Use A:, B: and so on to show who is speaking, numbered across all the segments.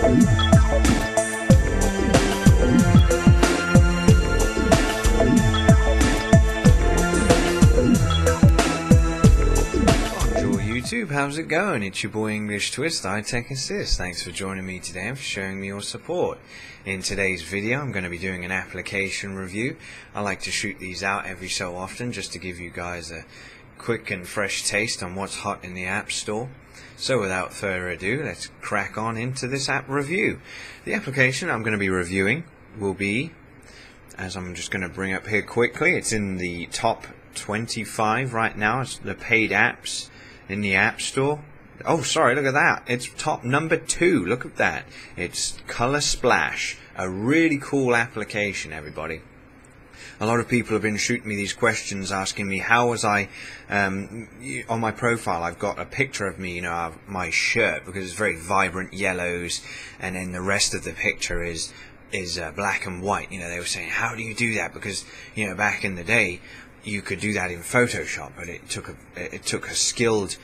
A: Bonjour YouTube, how's it going? It's your boy English Twist, iTech Assist. Thanks for joining me today and for showing me your support. In today's video I'm going to be doing an application review. I like to shoot these out every so often just to give you guys a quick and fresh taste on what's hot in the App Store. So without further ado, let's crack on into this app review. The application I'm going to be reviewing will be, as I'm just going to bring up here quickly, it's in the top 25 right now. It's the paid apps in the App Store. Oh, sorry, look at that. It's top number 2. Look at that. It's ColorSplash. A really cool application, everybody. A lot of people have been shooting me these questions asking me how was I, on my profile I've got a picture of me, of my shirt, because it's very vibrant yellows, and then the rest of the picture is black and white. They were saying, how do you do that? Because back in the day you could do that in Photoshop, but it took a skilled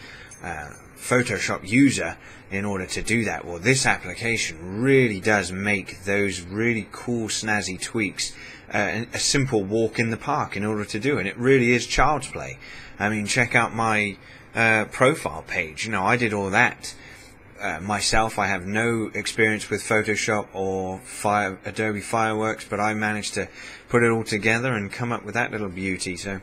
A: Photoshop user in order to do that. Well, this application really does make those really cool snazzy tweaks a simple walk in the park in order to do, and it really is child's play. I mean, check out my profile page. I did all that myself. I have no experience with Photoshop or Adobe Fireworks, but I managed to put it all together and come up with that little beauty. So,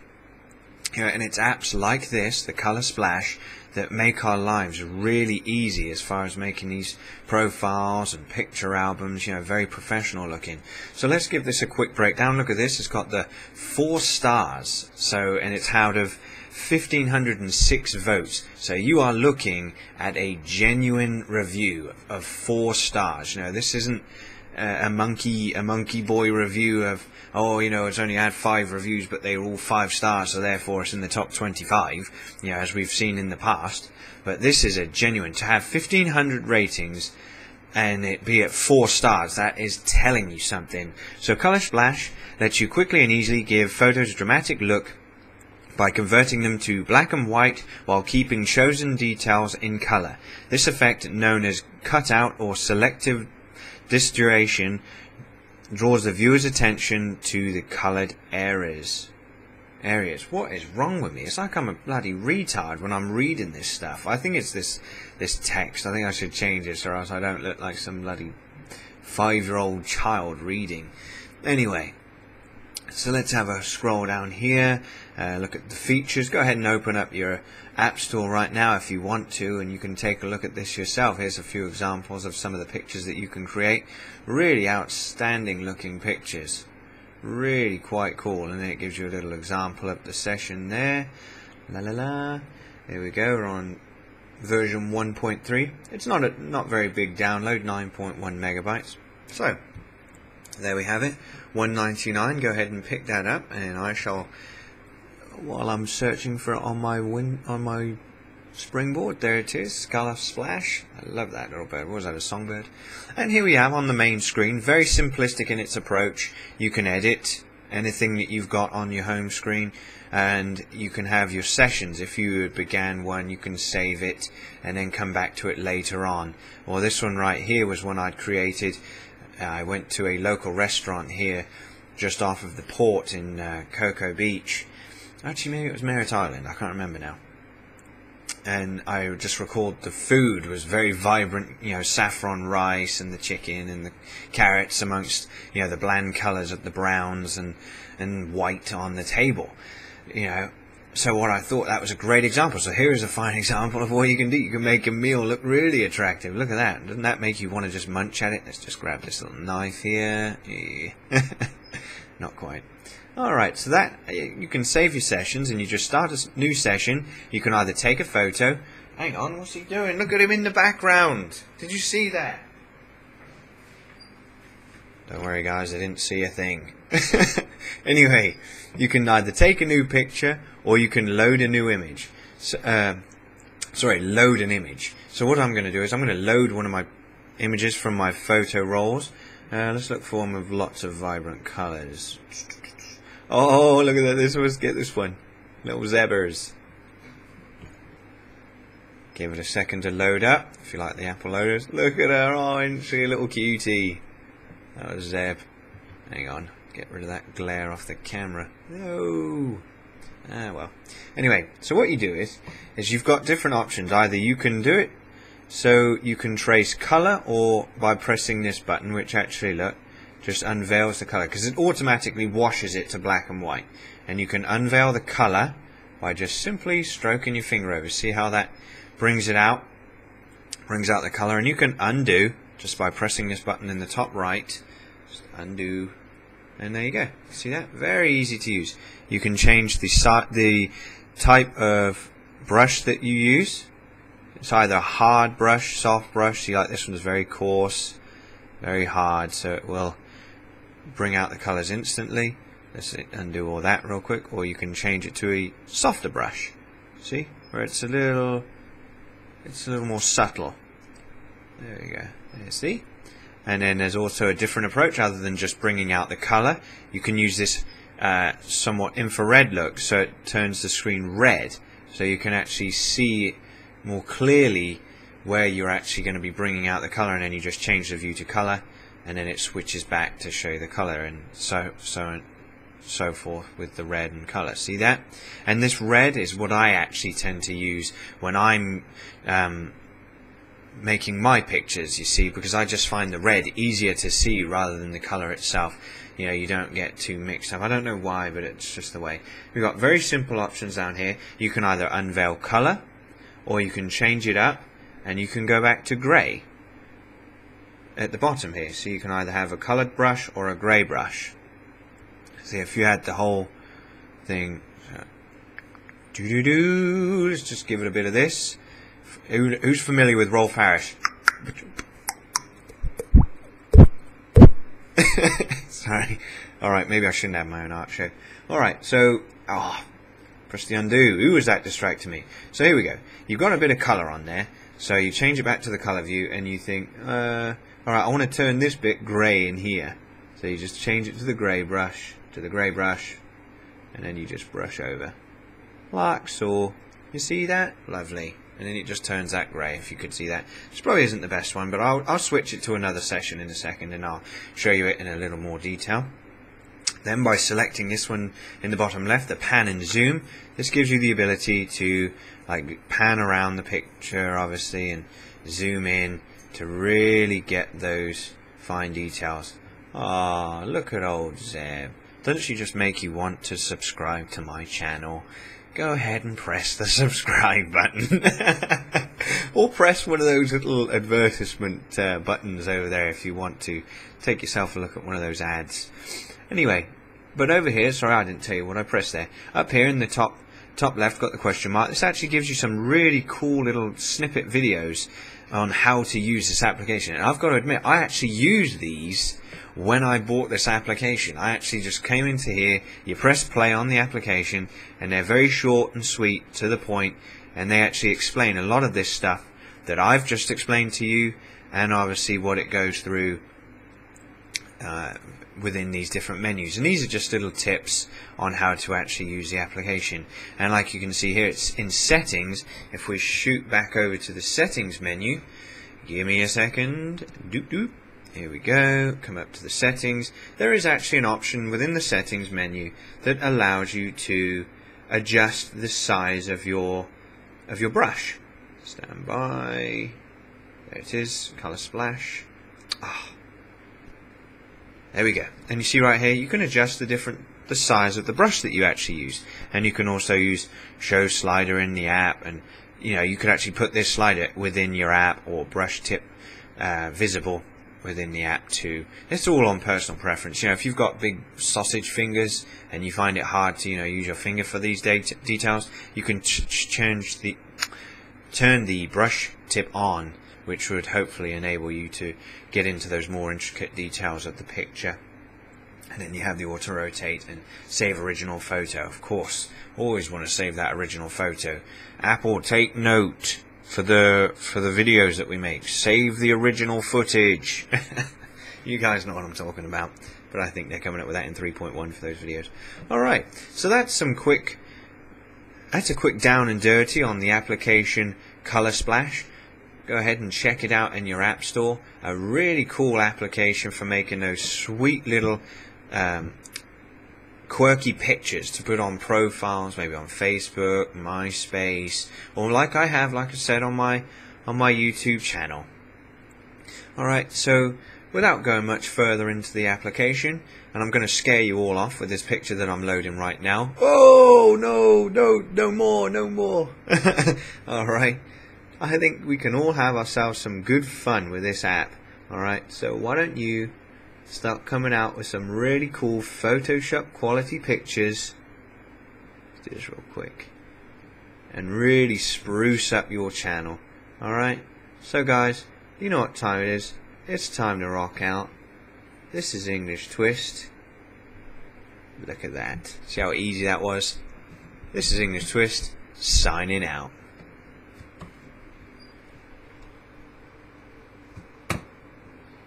A: and it's apps like this, the ColorSplash, that make our lives really easy as far as making these profiles and picture albums, very professional looking. So let's give this a quick breakdown. Look at this. It's got the 4 stars. And it's out of 1,506 votes. So you are looking at a genuine review of 4 stars. This isn't a monkey boy review of, it's only had 5 reviews, but they were all 5 stars, so therefore it's in the top 25, as we've seen in the past. But this is a genuine, to have 1,500 ratings and it be at 4 stars, that is telling you something. So ColorSplash lets you quickly and easily give photos a dramatic look by converting them to black and white while keeping chosen details in color. This effect, known as cutout or selective distortion, draws the viewer's attention to the colored areas. What is wrong with me? It's like I'm a bloody retard when I'm reading this stuff. I think it's this text. I think I should change it so else I don't look like some bloody 5-year-old child reading. Anyway, so let's have a scroll down here, look at the features. Go ahead and open up your App Store right now if you want to, and you can take a look at this yourself. Here's a few examples of some of the pictures that you can create. Really outstanding looking pictures. Really quite cool. And then it gives you a little example of the session there. There we go. We're on version 1.3. It's not very big download, 9.1 megabytes. So there we have it, $1.99. Go ahead and pick that up, and I shall, while I'm searching for it on my springboard, there it is, ColorSplash. I love that little bird. What was that, a songbird? And here we have on the main screen, very simplistic in its approach. You can edit anything that you've got on your home screen, and you can have your sessions. If you began one, you can save it and then come back to it later on. Well, this one right here was one I'd created. I went to a local restaurant here just off of the port in Cocoa Beach. Actually, maybe it was Merritt Island. I can't remember now. And I just recalled the food was very vibrant, saffron rice and the chicken and the carrots amongst, the bland colours of the browns and white on the table. So what I thought, that was a great example. So here is a fine example of what you can do. You can make a meal look really attractive. Look at that. Doesn't that make you want to just munch at it? Let's just grab this little knife here. Not quite. Alright, so that, you can save your sessions and you just start a new session. You can either take a photo. Hang on, what's he doing? Look at him in the background. Did you see that? Don't worry guys, I didn't see a thing. Anyway, you can either take a new picture or you can load a new image. So, load an image. So what I'm going to do is I'm going to load one of my images from my photo rolls. Let's look for one with lots of vibrant colours. Oh, look at that. Get this one. Little zebras. Give it a second to load up, if you like the Apple loaders. Look at her, oh, isn't she a little cutie? That was Zeb. Hang on, get rid of that glare off the camera. No! Ah, well. Anyway, so what you do is you've got different options. Either you can do it so you can trace colour, or by pressing this button, which actually, look, just unveils the colour, because it automatically washes it to black and white. And you can unveil the colour by just simply stroking your finger over. See how that brings it out? Brings out the colour. And you can undo just by pressing this button in the top right. Just undo. And there you go. See that? Very easy to use. You can change the type of brush that you use. It's either a hard brush, soft brush. See, like this one's very coarse, very hard, so it will bring out the colours instantly. Let's undo all that real quick. Or you can change it to a softer brush. See, where it's a little more subtle. There we go. There, see. And then there's also a different approach other than just bringing out the colour. You can use this somewhat infrared look, so it turns the screen red, so you can actually see more clearly where you're actually going to be bringing out the colour, and then you just change the view to colour, and then it switches back to show the colour, and so forth with the red and colour. See that? And this red is what I actually tend to use when I'm making my pictures, you see, because I just find the red easier to see rather than the colour itself. You know, you don't get too mixed up. I don't know why, but it's just the way. We've got very simple options down here. You can either unveil colour, or you can change it up, and you can go back to grey at the bottom here. So you can either have a coloured brush or a grey brush. See, if you had the whole thing, let's just give it a bit of this. Who's familiar with Rolf Harris? Sorry. Alright, maybe I shouldn't have my own art show. Alright, so, press the undo. Who was that distracting me? So here we go. You've got a bit of colour on there. So you change it back to the colour view and you think, alright, I want to turn this bit grey in here. So you just change it to the grey brush, and then you just brush over. Like so. You see that? Lovely. And then it just turns that grey, if you could see that. This probably isn't the best one, but I'll switch it to another session in a second, and I'll show you it in a little more detail. Then by selecting this one in the bottom left, the pan and zoom, this gives you the ability to like pan around the picture, obviously, and zoom in to really get those fine details. Ah, look at old Zeb. Doesn't she just make you want to subscribe to my channel? Go ahead and press the subscribe button. Or press one of those little advertisement buttons over there if you want to take yourself a look at one of those ads. Anyway, but over here, sorry I didn't tell you what I pressed there. Up here in the top left, got the question mark. This actually gives you some really cool little snippet videos on how to use this application. And I've got to admit, I actually use these when I bought this application. I actually just came into here, you press play on the application, and they're very short and sweet, to the point, and they actually explain a lot of this stuff that I've just explained to you, and obviously what it goes through within these different menus. And these are just little tips on how to actually use the application. And like you can see here, it's in settings. If we shoot back over to the settings menu, give me a second, doop doop. Here we go, come up to the settings. There is actually an option within the settings menu that allows you to adjust the size of your brush. Stand by. There it is, ColorSplash. There we go. And you see right here, you can adjust the size of the brush that you actually use. And you can also use show slider in the app, and you know, you could actually put this slider within your app, or brush tip visible within the app too. It's all on personal preference. You know, if you've got big sausage fingers and you find it hard to, you know, use your finger for these details, you can turn the brush tip on, which would hopefully enable you to get into those more intricate details of the picture. And then you have the auto rotate and save original photo. Of course, always want to save that original photo. Apple, take note. For the videos that we make, save the original footage. You guys know what I'm talking about, but I think they're coming up with that in 3.1 for those videos. Alright, so that's a quick down and dirty on the application ColorSplash. Go ahead and check it out in your app store. A really cool application for making those sweet little quirky pictures to put on profiles, maybe on Facebook, MySpace, or like I said, on my YouTube channel. Alright, so without going much further into the application, and I'm going to scare you all off with this picture that I'm loading right now. Oh no more. Alright, I think we can all have ourselves some good fun with this app. Alright, so why don't you start coming out with some really cool Photoshop quality pictures. Let's do this real quick. And really spruce up your channel. Alright, so guys, you know what time it is. It's time to rock out. This is English Twist. Look at that. See how easy that was? This is English Twist, signing out.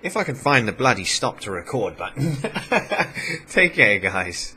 A: If I can find the bloody stop to record button. Take care, guys.